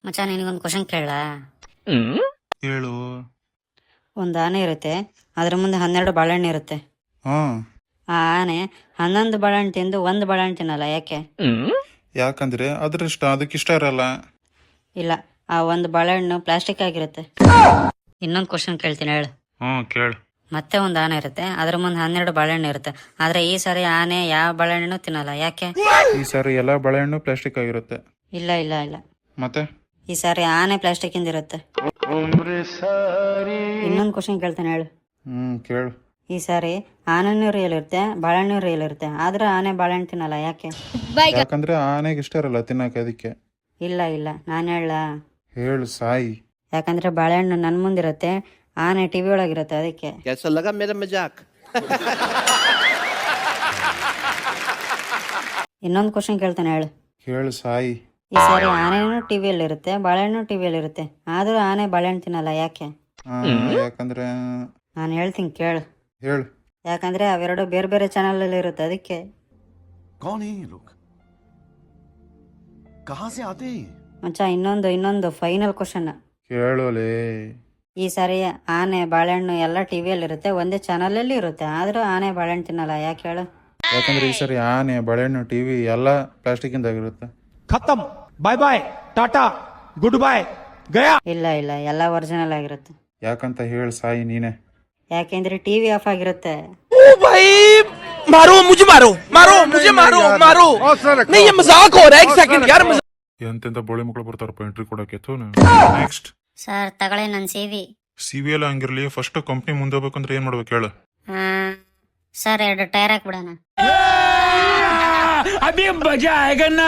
ಮಚ್ಚ ನಿನಗೊಂದು ಕ್ವಶನ್ ಕೇಳಲಾ? ಹೇಳು. ಒಂದು ಆನೆ ಇರುತ್ತೆ, ಅದ್ರ ಮುಂದೆ 12 ಬಾಳೆಹಣ್ಣು ಇರುತ್ತೆ. ಹ್ಮ್ ಆ ಆನೆ 11 ಬಾಳೆಹಣ್ಣು ತಿಂದು ಒಂದು ಬಾಳೆಹಣ್ಣು ತಿನ್ನಲ್ಲ, ಯಾಕೆ? ಯಾಕಂದ್ರೆ ಅದಕ್ಕಿಷ್ಟ ಇರಲ್ಲ. ಇಲ್ಲ, ಆ ಒಂದು ಬಾಳೆಹಣ್ಣು ಪ್ಲಾಸ್ಟಿಕ್ ಆಗಿರುತ್ತೆ. ಇನ್ನೊಂದು ಕ್ವಶನ್ ಕೇಳ್ತೀನಿ, ಹೇಳು. ಕೇಳು. ಮತ್ತೆ ಒಂದು ಆನೆ ಇರುತ್ತೆ, ಅದ್ರ ಮುಂದೆ 12 ಬಾಳೆಹಣ್ಣು ಇರುತ್ತೆ. ಆದ್ರೆ ಈ ಸಾರಿ ಆನೆ ಯಾವ ಬಾಳೆಹಣ್ಣು ತಿನ್ನಲ್ಲ, ಯಾಕೆ? ಈ ಸಾರಿ ಎಲ್ಲ ಬಾಳೆಹಣ್ಣು ಪ್ಲಾಸ್ಟಿಕ್ ಆಗಿರುತ್ತೆ. ಇಲ್ಲ ಇಲ್ಲ ಇಲ್ಲ, ಮತ್ತೆ ಈ ಸಾರಿ ಆನೆ ಪ್ಲಾಸ್ಟಿಕ್ ಇಂದ ಇರುತ್ತೆ. ಇನ್ನೊಂದು ಕ್ವಶನ್ ಕೇಳ್ತಾನೆ, ಹೇಳು. ಕೇಳು. ಈ ಸಾರಿ ಆನೆನೂ ರಿಯಲ್ ಇರುತ್ತೆ, ಬಾಳೆಹಣ್ಣು ರಿಯಲ್ ಇರುತ್ತೆ. ಆದ್ರೆ ಆನೆ ಬಾಳೆಹಣ್ಣು ತಿನ್ನಲ್ಲ, ಯಾಕೆ? ಯಾಕಂದ್ರೆ ಆನೆಗೆ ಇಷ್ಟ ಇರಲ್ಲ ತಿನ್ನಕ್ಕೆ, ಅದಕ್ಕೆ. ಇಲ್ಲ ಇಲ್ಲ, ನಾನು ಹೇಳ. ಹೇಳು ಸಾಯಿ. ಯಾಕಂದ್ರೆ ಬಾಳೆಹಣ್ಣು ನನ್ನ ಮುಂದಿರುತ್ತೆ, ಆನೆ ಟಿವಿ ಒಳಗಿರುತ್ತೆ, ಅದಕ್ಕೆ. कैसा लगा मेरा मजाक? ಇನ್ನೊಂದು ಕ್ವಶನ್ ಕೇಳ್ತಾನೆ, ಹೇಳು. ಹೇಳು ಸಾಯಿ. ಈ ಸಾರಿ ಆನೆನೂ ಟಿವಿಯಲ್ಲಿ ಇರುತ್ತೆ, ಬಾಳೆಹಣ್ಣು ಟಿವಿಯಲ್ಲಿ ಇರುತ್ತೆ. ಆದ್ರೂ ಆನೆ ಬಾಳೆಹಣ್ಣು ತಿನ್ನಲ್ಲ, ಯಾಕೆ? ಯಾಕಂದ್ರೆ ನಾನು ಹೇಳ್ತೀನಿ, ಕೇಳು. ಹೇಳು. ಯಾಕಂದ್ರೆ ಅವೆರಡು ಬೇರೆ ಬೇರೆ ಚಾನಲ್ ಅಲ್ಲಿ ಇರುತ್ತೆ, ಅದಕ್ಕೆ. कौन है ये लोग? कहां से आते हैं? ಮಚ್ಚ, ಇನ್ನೊಂದು ಫೈನಲ್ ಕ್ವಶನ್. ಕೇಳೋಲೆ. ಈ ಸಾರಿ ಆನೆ ಬಾಳೆಹಣ್ಣು ಎಲ್ಲ ಟಿವಿಯಲ್ಲಿ ಇರುತ್ತೆ, ಒಂದೇ ಚಾನಲ್ ಅಲ್ಲಿ ಇರುತ್ತೆ. ಆದ್ರೂ ಆನೆ ಬಾಳೆಹಣ್ಣು ತಿನ್ನಲ್ಲ, ಯಾಕೆ ಹೇಳು? ಯಾಕಂದ್ರೆ ಈ ಸರಿ ಆನೆ ಬಾಳೆಹಣ್ಣು ಟಿವಿ ಎಲ್ಲ ಪ್ಲಾಸ್ಟಿಕ್ ಇಂದಾಗಿರುತ್ತೆ. खत्म, bye bye, tata, good bye, गया. ಇಲ್ಲ ಇಲ್ಲ, ಎಲ್ಲ ಒರಿಜಿನಲ್ ಆಗಿರುತ್ತೆ. ಯಾಕಂತ ಹೇಳು ಸಾಯಿ ನೀನೆ. ಯಾಕೆಂದ್ರೆ ಟಿವಿ ಆಫ್ ಆಗಿರುತ್ತೆ. ओ भाई, मारो मुझे, मारो मारो मुझे, मारो मारो, नहीं ये मजाक हो रहा है, एक सेकंड यार. ಎಂತೆಂತ ಬೋಳಿ ಮಕ್ಕಳು ಬರ್ತಾರಪ್ಪ ಎಂಟ್ರಿ ಕೊಡಕ್ಕೆ. ನೆಕ್ಸ್ಟ್ ಸರ್ ತಗೊಳ್ಳಿ ನನ್ನ CV. CV ಎಲ್ಲ ಹಂಗಿರ್ಲಿ, ಫಸ್ಟ್ ಕಂಪ್ನಿ ಮುಂದೆ ಹೋಗ್ಬೇಕಂದ್ರೆ ಏನ್ ಮಾಡ್ಬೇಕು ಹೇಳು. ಸರ್ 2 ಟೈರ್ ಹಾಕ್ಬಿಡೋಣ. अभी मजा आएगा ना.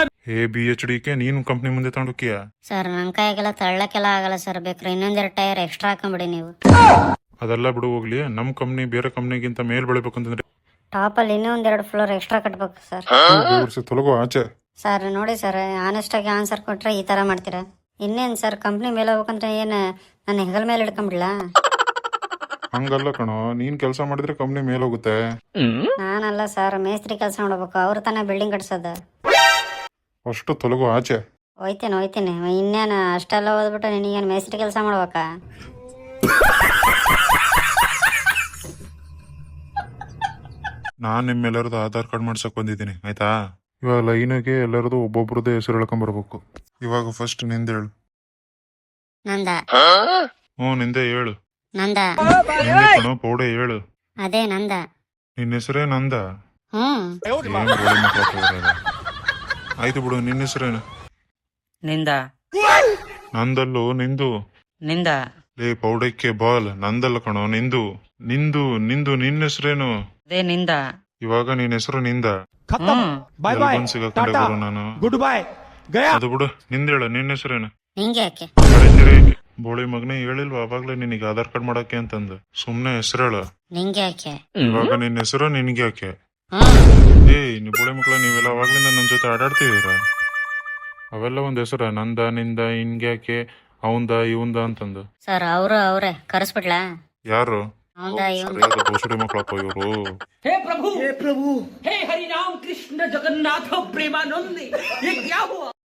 BHDK ನೀನು ಕಂಪ್ನಿ ಮುಂದೆ ತಗೊಂಡೋಕಿಯ? ಸರ್ ನನ್ನ ಕೈಗೆಲ್ಲ ತಳ್ಳಕ್ಕೆಲ್ಲ ಆಗಲ್ಲ ಸರ್, ಬೇಕಾದ್ರೆ ಇನ್ನೊಂದೆರಡು ಟೈರ್ ಎಕ್ಸ್ಟ್ರಾ ಹಾಕೊಂಬಿಡಿ ನೀವು. ಅದೆಲ್ಲ ಬಿಡು ಹೋಗ್ಲಿ. ನಮ್ ಕಂಪ್ನಿ ಬೇರೆ ಕಂಪ್ನಿಗಿಂತ ಮೇಲ್ ಬೆಳಿಬೇಕಂತಂದ್ರೆ ಟಾಪ್ ಅಲ್ಲಿ ಇನ್ನೂ 2 ಫ್ಲೋರ್ ಎಕ್ಸ್ಟ್ರಾ ಕಟ್ಬೇಕು ಸರ್. ತೊಲಗೋ ಆಚೆ. ಸರ್ ನೋಡಿ ಸರ್, ಆನೆಸ್ಟ್ ಆಗಿ ಆನ್ಸರ್ ಕೊಟ್ರೆ ಈ ತರ ಮಾಡ್ತೀರಾ? ಇನ್ನೇನ್ ಸರ್, ಕಂಪ್ನಿ ಮೇಲೆ ಹೋಗ್ಬೇಕಂದ್ರೆ ಏನ್ ನನ್ನ ಹೆಗಲ್ ಮೇಲೆ ಹಿಡ್ಕೊಂಬಿಡ್ಲ? ಹಂಗಲ್ಲ ಕಣೋ, ನೀನ್ ಕೆಲಸ ಮಾಡಿದ್ರೆ ಕಂಪ್ನಿ ಮೇಲ್ ಹೋಗುತ್ತೆ. ನಾನಲ್ಲ ಸರ್, ಮೇಸ್ತ್ರಿ ಕೆಲಸ ಮಾಡ್ಬೇಕು, ಅವ್ರ ತಾನೇ ಬಿಲ್ಡಿಂಗ್ ಕಟ್ಸೋದು. ಅಷ್ಟು ತೊಲಗೋ ಆಚೆ. ಹೋಯ್ತೀನಿ. ಇನ್ನೇನು ಅಷ್ಟೆಲ್ಲ ಓದ್ಬಿಟ್ಟು ನಿನಗೇನು ಮೇಸ್ತ್ರಿ ಕೆಲಸ ಮಾಡ್ಬೇಕಾ? ನಾನ್ ನಿಮ್ಮೆಲ್ಲರದು ಆಧಾರ್ ಕಾರ್ಡ್ ಮಾಡ್ಸಕ್ ಬಂದಿದ್ದೀನಿ, ಆಯ್ತಾ? ಇವಾಗ ಲೈನಿಗೆ ಎಲ್ಲರದು ಒಬ್ಬೊಬ್ರದ್ದು ಹೆಸರು ಹೇಳ್ಕೊಂಡ್ ಬರ್ಬೇಕು. ಇವಾಗ ಫಸ್ಟ್ ನಿಂದ ಹೇಳು. ನಂದ. ನಿಂದೆ ಹೇಳು. ನಂದ. ನಿಂದೆ ಕಣೋ, ಪೌಡೆ ಹೇಳು. ಅದೇ ನಂದ. ನಿನ್ನ ಹೆಸರೇ ನಂದ? ಹ್ಮ್. ಏನ್ ಗೋಳಿ ಮಕ್ಳು ಹಾಕೋರಲ್ಲ. ಆಯ್ತು ಬಿಡು, ನಿನ್ನ ಹೆಸರೇನು? ನಿಂದ. ನಂದಲ್ಲೋ, ನಿಂದು. ನಿಂದ. ಲೇ ಪೌಡಕ್ಕೆ ಬಾಲ್, ನಂದಲ್ಲ ಕಣೋ, ನಿಂದು. ನಿಂದು ನಿನ್ನ ಹೆಸರೇನು? ಅದೇ ನಿಂದ. ಇವಾಗ ನಿನ್ನ ಹೆಸರು ನಿಂದ. खत्म, बाय बाय, ಸಿಗಾಕೊಂಡೆ टाटा, ಬರು ನಾನು. गुड बाय, गया. ಅದು ಬಿಡು, ನಿಂದೇಳು, ನಿನ್ನ ಹೆಸರೇನು? ನಿಂಗೆ ಯಾಕೆ? ಬೋಳಿ ಮಗನೇ, ಹೇಳಿಲ್ವಾ ಅವಾಗ್ಲೇ ನಿನಗೆ ಆಧಾರ್ ಕಾರ್ಡ್ ಮಾಡಕ್ಕೆ ಅಂತಂದು? ಸುಮ್ನೆ ಹೆಸರು ಹೇಳು. ನಿಂಗೆ ಯಾಕೆ? ಇವಾಗ ನಿನ್ನ ಹೆಸರು ನಿನ್ಗೆ ಯಾಕೆ? ನೀವು ಬೋಳಿ ಮಕ್ಳ, ನೀವೆಲ್ಲ ಅವಾಗ್ಲಿಂದ ನನ್ನ ಜೊತೆ ಆಡಾಡ್ತಿದೀರ. ಅವೆಲ್ಲ ಒಂದ್ ಹೆಸರ, ನಂದ, ನಿಂದ, ಇನ್ಗ್ಯಾಕೆ, ಅವಂದ, ಇವಂದ ಅಂತಂದು. ಸರ್ ಅವ್ರೆ ಕರೆಸ್ಬಿಡ್ಲಾ? ಯಾರು? ಅವಂದ ಇವಂದ. ಸರಿಯಾದ ಬೋಸಡಿ ಮಕ್ಳಪ್ಪ ಇವರು. हे प्रभु हे हरि राम कृष्ण जगन्नाथ प्रेमानंद, ये क्या हुआ?